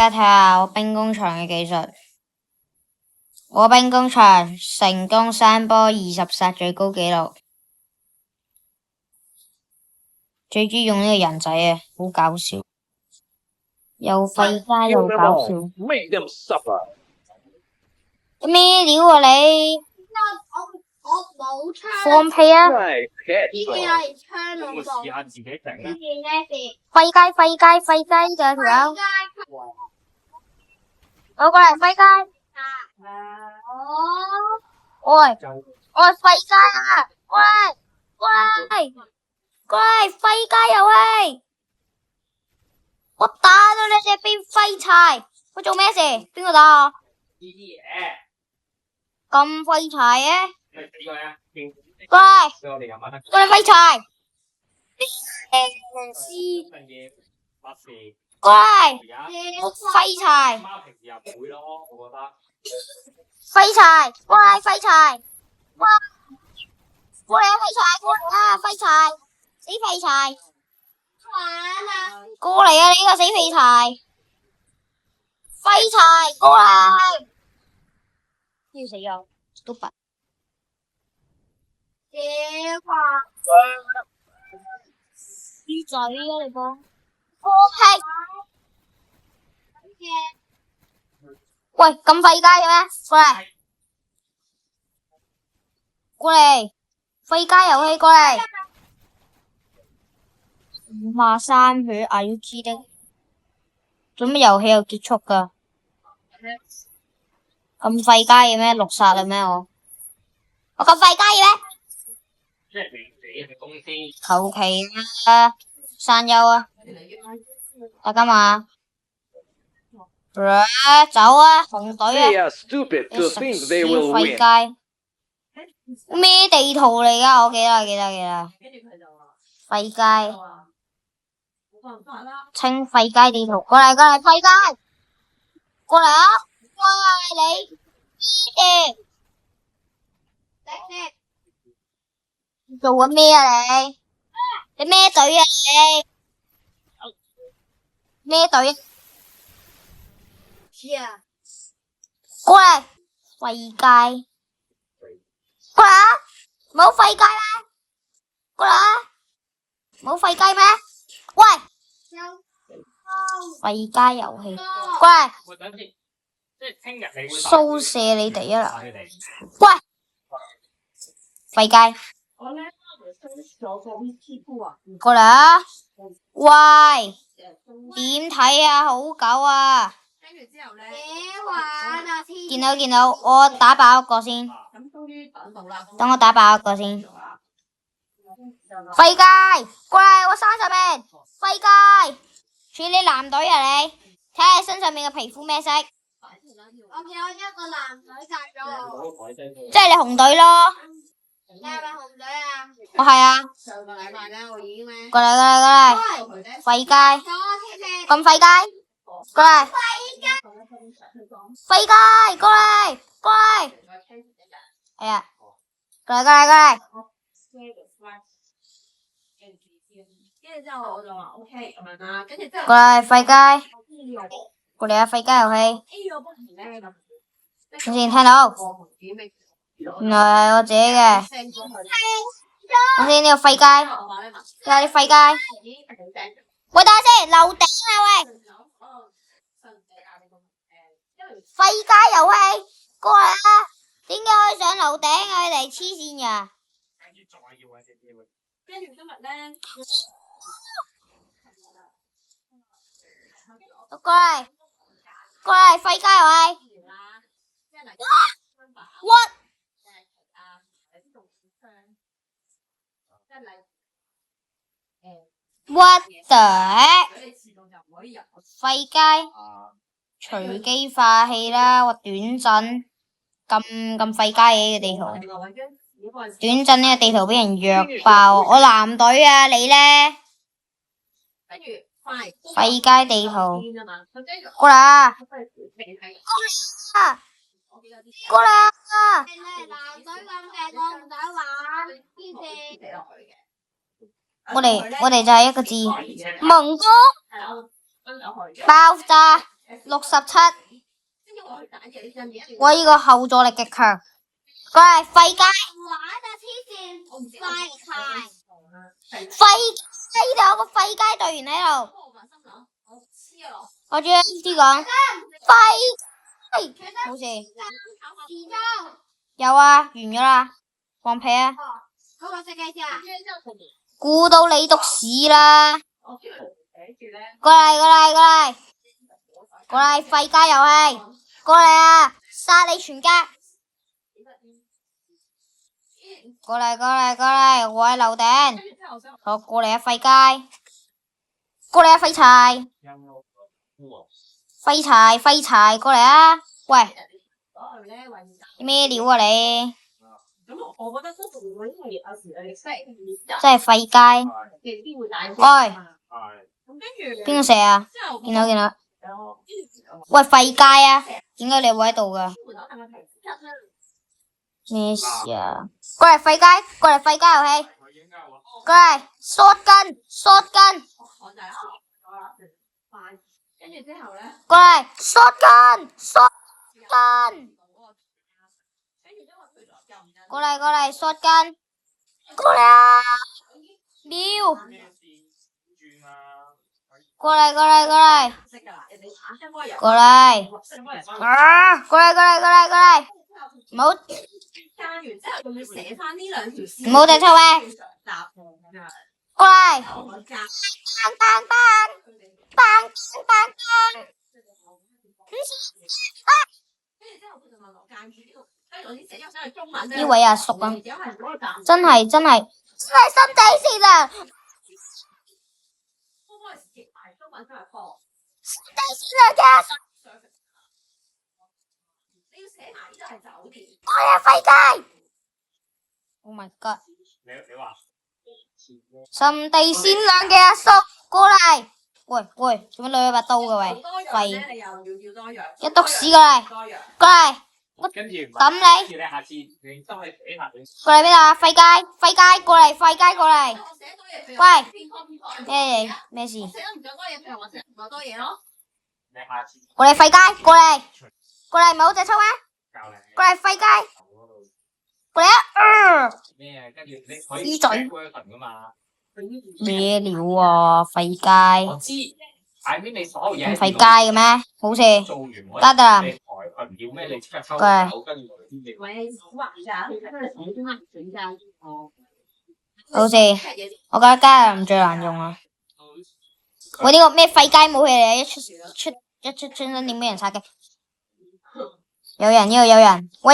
家睇下我兵工場嘅技術。我兵工場成功3波20殺最高紀錄。最中意用呢個人仔啊，好搞笑，又廢家又搞笑。咩料啊你？我冇槍。放屁啊！呢件係槍老母。試下自己整啊！廢街廢街廢街就條友。我過嚟廢街。喂，我係廢街啊！過嚟過嚟過嚟廢街遊戲。我打到你隻變廢柴，我做咩事？邊個打我？咁廢柴嘅？過嚟過嚟廢柴！過嚟廢柴！廢柴！過嚟廢柴！過嚟廢柴！過嚟啊廢柴！死廢柴！過嚟啊你個死廢柴！廢柴過嚟！要死啊！都笨。豬仔啊你講，放屁！喂，咁廢街嘅咩？過嚟，過嚟，廢街遊戲過嚟。53血 ，Are you kidding？做咩遊戲又結束噶？咁廢街嘅咩？6殺啦咩我咁廢街嘅咩？求其啦，山丘啊！大家嘛，走啊！紅隊啊！你食屎廢街！咩地圖嚟噶？我記得。廢街，清廢街地圖，過嚟廢街，過嚟啊！喂你，做緊咩啊你？你咩隊啊你？咩隊？過嚟廢街，過嚟啊！冇廢街咩？過嚟啊！冇廢街咩？喂！廢街遊戲，過嚟！掃射你哋啊！喂！廢街，過嚟啊！喂！點睇啊？好狗啊！見到，我打爆一個先。等我打爆一個先。廢街，過嚟！我30名。廢街，處理藍隊啊你！睇下你身上面嘅皮膚咩色？我見到一個藍隊殺咗我。即係你紅隊咯。你係咪紅隊啊？我係啊。上個禮拜咧，我已經咧。過嚟！廢街。咁廢街，過嚟！廢街，過嚟！係啊，過嚟！跟住之後我就話 OK 咁樣啦，跟住之後。過嚟廢街，過嚟啊廢街遊戲。先聽到，原來係我自己嘅。我先呢個廢街，睇下啲廢街。喂，等下先，樓頂啊喂！廢街遊戲，過嚟啊！點解可以上樓頂啊？你哋黐線噶！跟住今日咧。過嚟，廢街遊戲。What？ What the heck？ 廢街，隨機化氣啦！我短陣咁廢街嘅地圖，短陣呢個地圖俾人虐爆。我藍隊啊，你咧？廢街地圖，過嚟啊！過嚟啊！藍隊咁嘅，我唔想玩。我哋就係一個字，蒙哥爆炸。67。喂，呢個後座力極強。過嚟廢雞。廢雞就有個廢雞隊員喺度。我 GSD 講廢雞，好似有啊，完咗啦，放屁啊！估到你讀屎啦！過嚟，廢雞遊戲，過嚟啊！殺你全家！過嚟，我係劉頂，好過嚟啊！廢雞，過嚟啊！廢柴，過嚟啊！喂，咩料啊你？真係廢雞！喂，邊個射啊？見到。喂，廢雞啊！點解你會喺度噶？咩事啊？過嚟廢雞遊戲，過嚟 shotgun，過嚟 shotgun，過嚟 shotgun，過嚟啊！喵！過嚟，唔好掟出喂！過嚟，呢位阿叔啊，真係心地善良。我係廢雞 ！Oh my god！ 心地善良嘅阿叔過嚟，喂，做乜攞把刀嘅喂？廢！一篤屎過嚟，我抌你！過嚟邊度啊？廢雞過嚟！喂，咩事？過嚟廢雞，過嚟，唔係好隻抽咩？過嚟廢雞，過嚟啊！豬嘴咩料啊？廢雞咁廢雞嘅咩？好似得啦，過嚟。好似我覺得加林最難用啊！我呢個咩廢雞武器嚟？一出穿身點俾人殺嘅？有人，喂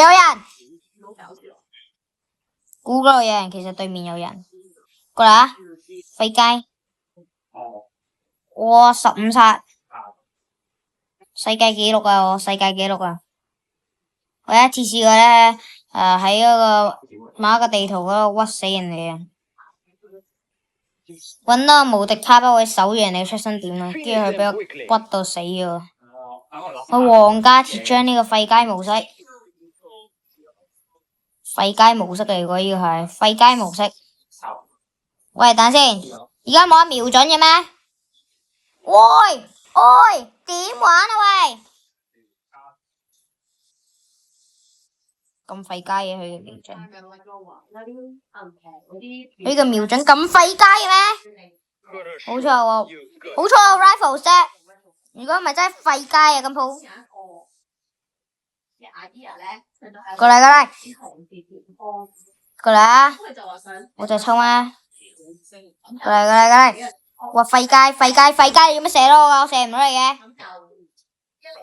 有人！估嗰度有人，其實對面有人。過嚟啊！廢雞！哇，15殺！世界紀錄啊！我一次試過咧，喺嗰個某一個地圖嗰度屈死人哋啊！搵到個無敵卡不可以守住人哋出生點啊，跟住佢俾我屈到死咗。我皇家鐵將呢個廢雞模式嚟嘅，呢個係廢雞模式。喂，等先，而家冇得瞄準嘅咩？喂，點玩啊喂？咁廢雞嘅佢嘅瞄準，佢嘅瞄準咁廢雞嘅咩？好彩我 rifle set， 如果唔係真係廢雞啊咁好。過嚟啊！我就抽咩？過嚟！哇廢雞，你做咩射咯我射唔到你嘅。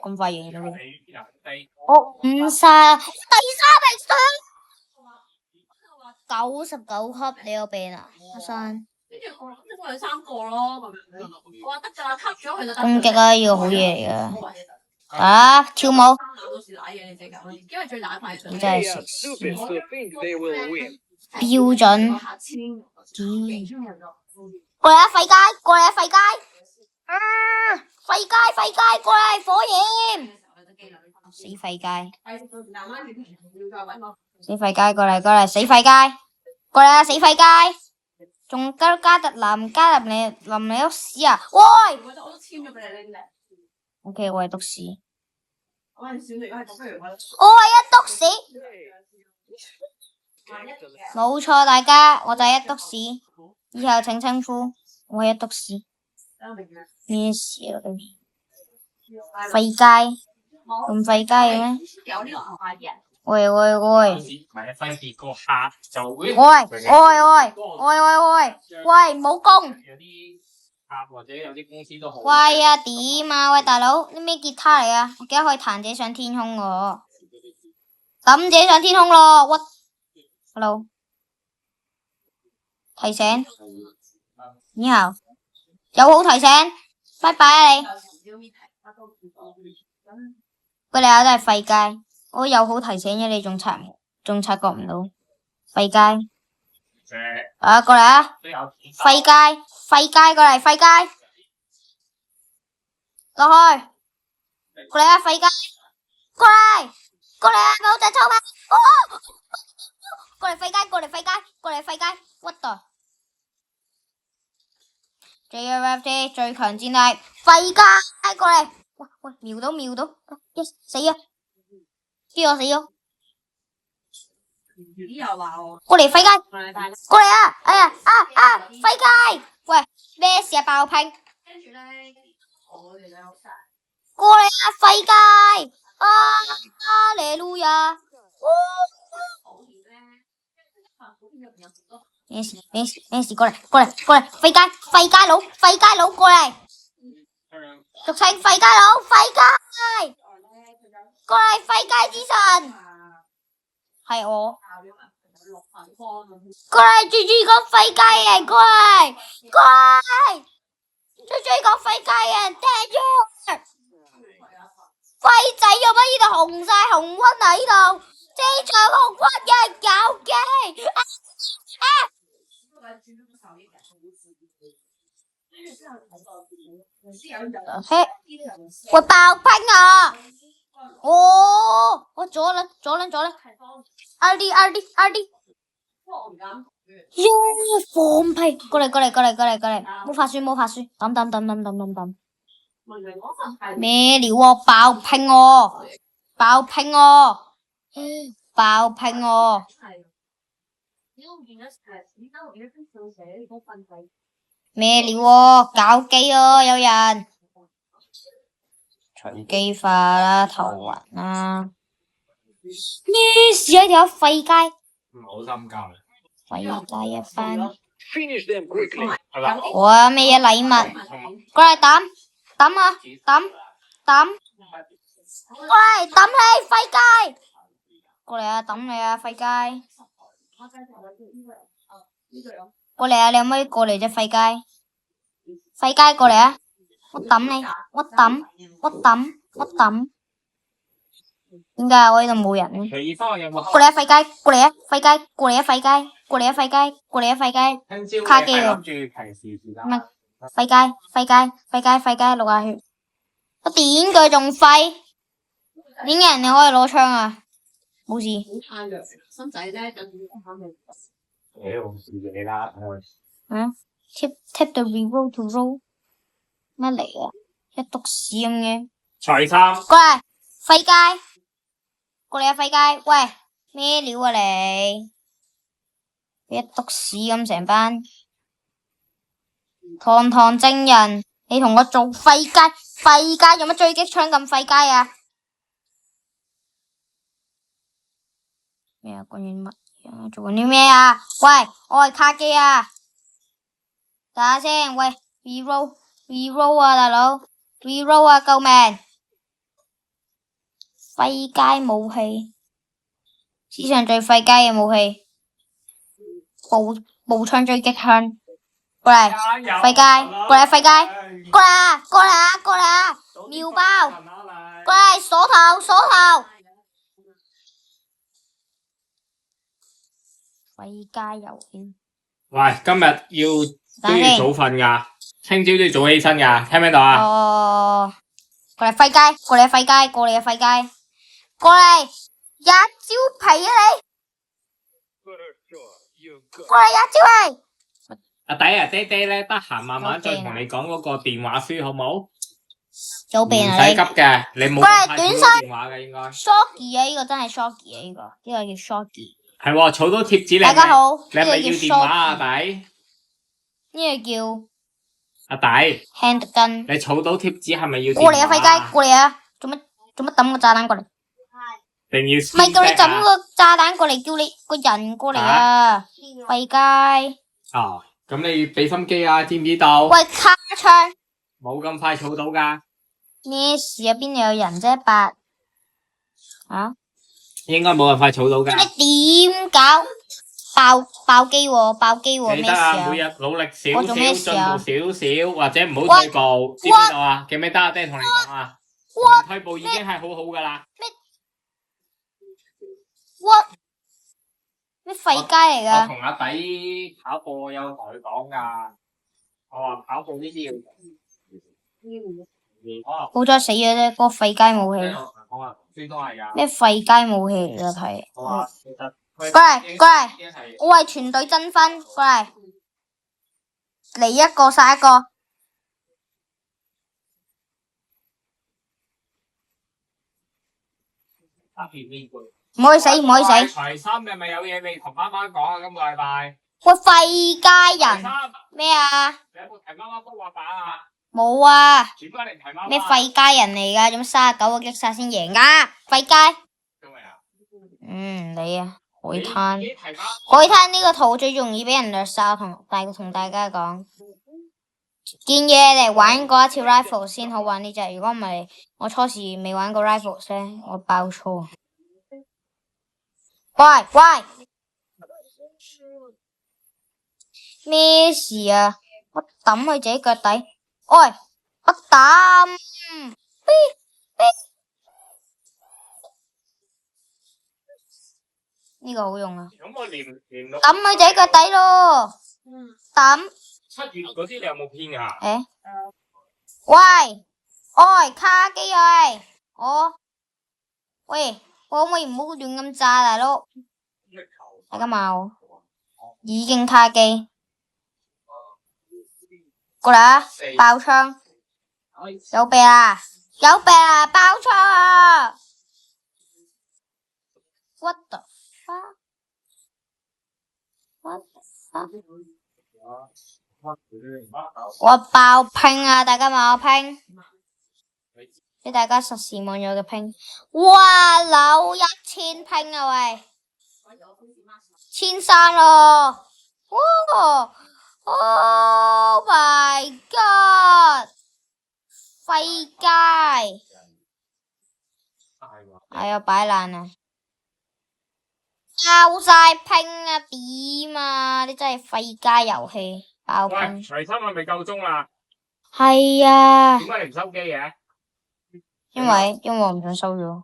咁廢嘢嘅我5殺，第3名上99級，你有病啊，阿生。攻擊啊，呢個好嘢嚟噶。啊，跳舞。你真係食屎。標準。過嚟啊，廢雞！廢雞，過嚟，火焰！死廢雞！過嚟，死廢雞！過嚟啊，死廢雞！仲加特林淋你屋屎啊！喂！ OK，我係篤屎。我係小力，我係讀不如我。我係一篤屎。冇錯，大家，我就係一篤屎。以後請稱呼我係一篤屎。咩事啊？廢街咁廢街嘅咩？喂！喂！冇功！有啲客或者有啲公司都好。喂啊，點啊？喂，大佬，啲咩吉他嚟啊？我記得可以彈自己上天空喎，抌自己上天空咯！What？ Hello？ 提醒，你好，友好提醒，拜拜啊你！喂，你啊真係廢街，我友好提醒咗你，仲察覺唔到，廢街。啊，過嚟啊！廢街，過嚟，廢街，落去，過嚟啊，廢街，過嚟啊，冇隻臭咩？過嚟廢街，what the？ JFT 最強戰力，廢街過嚟，喂，瞄到，yes 死啊！邊個死咗？過嚟廢街，過嚟啊！哎呀廢街，喂咩事啊？爆拼！過嚟啊！廢街，哈利路亞！咩事？過嚟！廢街佬過嚟！俗稱廢街佬，廢街！過嚟！廢街之神係我。過嚟！最中意講廢街嘅人過嚟！最中意講廢街嘅人聽住！廢仔用乜呢度紅晒紅溫啊！呢度正常紅溫嘅人搞基喂爆拼啊！我左輪，RD，放屁！過嚟！冇法輸，抌！咩料啊？爆拼哦！咩料啊？搞基啊！有人隨機化啦，頭暈啦！咩事啊？條廢街！唔好心教啦。廢街一班。哇！咩嘢禮物？過嚟抌！過嚟抌你廢街！過嚟啊！抌你啊！廢街！過嚟啊！你可唔可以過嚟啫？廢街！過嚟啊！我抌你！我抌！點解我呢度冇人？過嚟啊！廢街！過嚟啊！廢街！卡機喎！咩？廢街！落下血！我點佢仲廢？點解人哋可以攞槍啊？冇事。心仔咧，你啦，tap the reroll to roll 乜嚟啊？一篤屎咁嘅。除衫。過嚟，廢街！過嚟啊，廢街！喂，咩料啊你？一篤屎咁成班，堂證人，你同我做廢街有乜狙擊槍咁廢街啊？咩啊？關於乜嘢？做緊啲咩啊？喂，我係卡機啊！打聲，喂 ，reroll 啊，大佬 ，reroll 啊，救命！廢街武器，史上最廢街嘅武器，步槍狙擊槍，過嚟，廢街，過嚟，廢街，過嚟啊，秒爆，過嚟，鎖頭，廢街遊戲。喂，今日都要早瞓噶，聽朝都要早起身噶，聽唔聽到啊？哦，過嚟廢街，過嚟一招皮啊你！過嚟一招皮！阿弟啊，爹咧得閒慢慢再同你講嗰個電話書好冇？有病啊你唔使急嘅，你冇喂太短信電話嘅應該。 ！Shoggy 啊，呢個真係 Shoggy 啊，呢個叫 Shoggy。係喎，儲到貼紙你大家好，你係咪要電話啊，阿 Shoggy 弟？呢個叫阿弟， handgun。你儲到貼紙係咪要電話？過嚟啊，廢雞，過嚟啊！做乜抌個炸彈過嚟？定要唔係叫你抌抌個炸彈過嚟，叫你個人過嚟啊！廢雞。哦，咁你俾心機啊，知唔知道？喂，卡槍冇咁快儲到㗎，咩事啊？邊度有人啫？八啊？應該冇咁快儲到㗎。你點搞？爆機喎！爆機喎！咩事記得啊，啊？每日努力少少，我做咩進步事啊少少，或者唔好退步，知唔知道啊？記唔記得阿爹同你講啊？唔退步已經係好好㗎啦。What？咩廢雞嚟我㗎？同阿弟跑步有同佢講㗎，我話跑步呢啲要好彩死咗啫！嗰個廢雞武器，我話最多係㗎。咩廢雞武器嚟㗎？睇，我話其實佢過嚟過嚟，已經係我為全隊爭分，過嚟，嚟一個殺一個，打片面嘅。唔可以死，唔可以死。除衫係咪有嘢未同媽媽講啊？今個禮拜。喂，廢雞人除衫，咩啊？你有冇提媽媽幫畫板啊？冇啊！轉翻嚟提媽媽。咩廢雞人嚟㗎？做乜39個擊殺先贏㗎？廢雞！因為啊，你啊，海你灘。自己提媽海灘呢個圖最容易俾人掠殺，同大家講，建議你嚟玩過一次 rifle 先好玩呢隻。如果唔係，我初時未玩過 rifle 啫，我爆粗。喂，咩事啊？我抌佢自己腳底。喂，我抌。呢個好用啊！咁我連六抌佢自己腳底咯。抌。 7月嗰啲你有冇編㗎？誒，喂，卡機喂，喂，我可唔可以唔好亂咁炸大佬？大家冇，已經卡機，過嚟啊！爆槍，有病啊！爆槍啊！What the fuck？ 我爆拼啊！大家問我拼，俾大家實時網友嘅拼。哇，扭1000拼啊喂，1300咯！哇 ，Oh my god！ 廢街，哎呀擺爛啊！爆晒拼啊！點啊？你真係廢街遊戲，爆拼。喂，除衫係咪夠鐘啦？係啊，點解你唔收機嘅？因為我唔想收咗。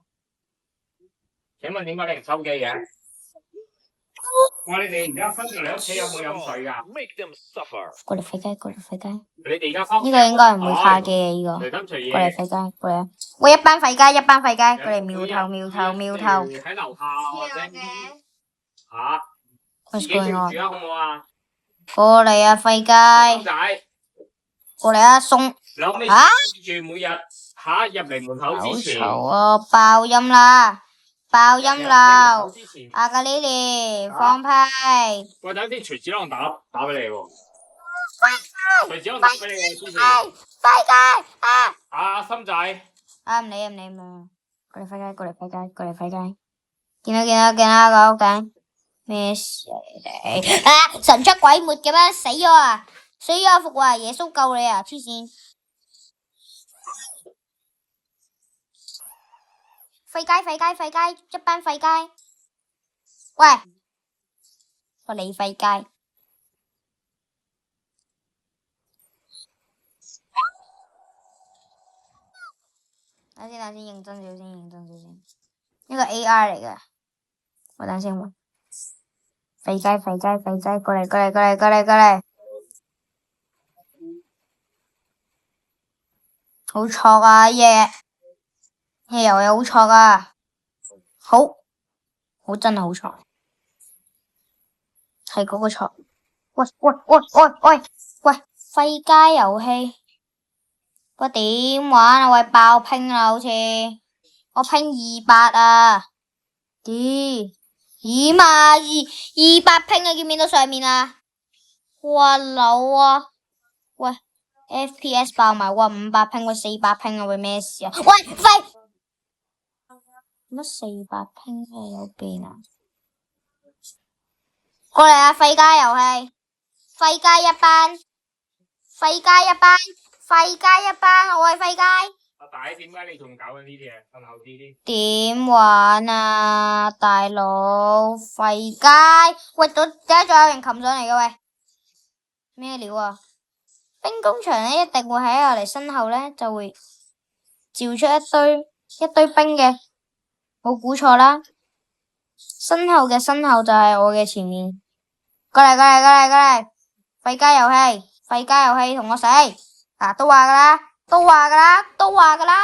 請問點解你唔收機嘅？哇！你哋而家翻到嚟屋企有冇飲水㗎？過嚟廢雞，過嚟廢雞。你哋而家翻呢個應該唔會卡機嘅呢個。雷登隨過嚟意。廢雞，過嚟啊！喂，一班廢雞，過嚟苗頭。喺樓下或者嚇，自 What's 己住 going 啊， on？好唔好啊？過嚟啊，廢公雞！仔，過嚟啊，送你可唔可以啊住每日嚇入嚟門口好之前，嘈啊！爆音啦！爆音入啦門口！之前，阿格里尼放屁！喂，等啲徐子朗打俾你喎。徐子朗打俾你喎，之前。廢雞啊！啊，心仔，唔理。過嚟廢雞！見到個屋頂咩事啊？神出鬼沒嘅咩？死咗啊！復活啊！耶穌救你啊！黐線！廢雞！一班廢雞！喂，你廢雞！等先，認真少先。呢個 AR 嚟嘅，我等先喎。廢雞，過嚟！好錯啊嘢，嘢又有好錯啊，好真係好錯，係嗰個錯。喂，廢街遊戲，喂，點玩啊？喂，爆拼啦，好似我拼200啊！點啊？200拼啊？見唔見到上面啊？哇樓啊！喂 ，FPS 爆埋，哇500拼，喂400拼啊！喂咩事啊？喂廢乜400拼嘅有變啊？過嚟啊！廢家遊戲，廢家一班，廢家一班，廢家一班，我係廢家。阿大，點解你仲搞緊呢啲嘢？瞓後啲啲。點玩啊，大佬？廢街，喂，點解仲有人擒上嚟嘅？喂，咩料啊？兵工場呢，一定會喺我哋身後呢，就會召出一堆兵嘅，冇估錯啦。身後嘅身後就係我嘅前面，過嚟過嚟過嚟過嚟，廢街遊戲，廢街遊戲同我死，嗱都話噶啦，都話噶啦，都話噶啦。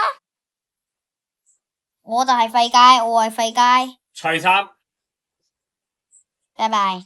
我就係廢街，我係廢街。除衫。拜拜。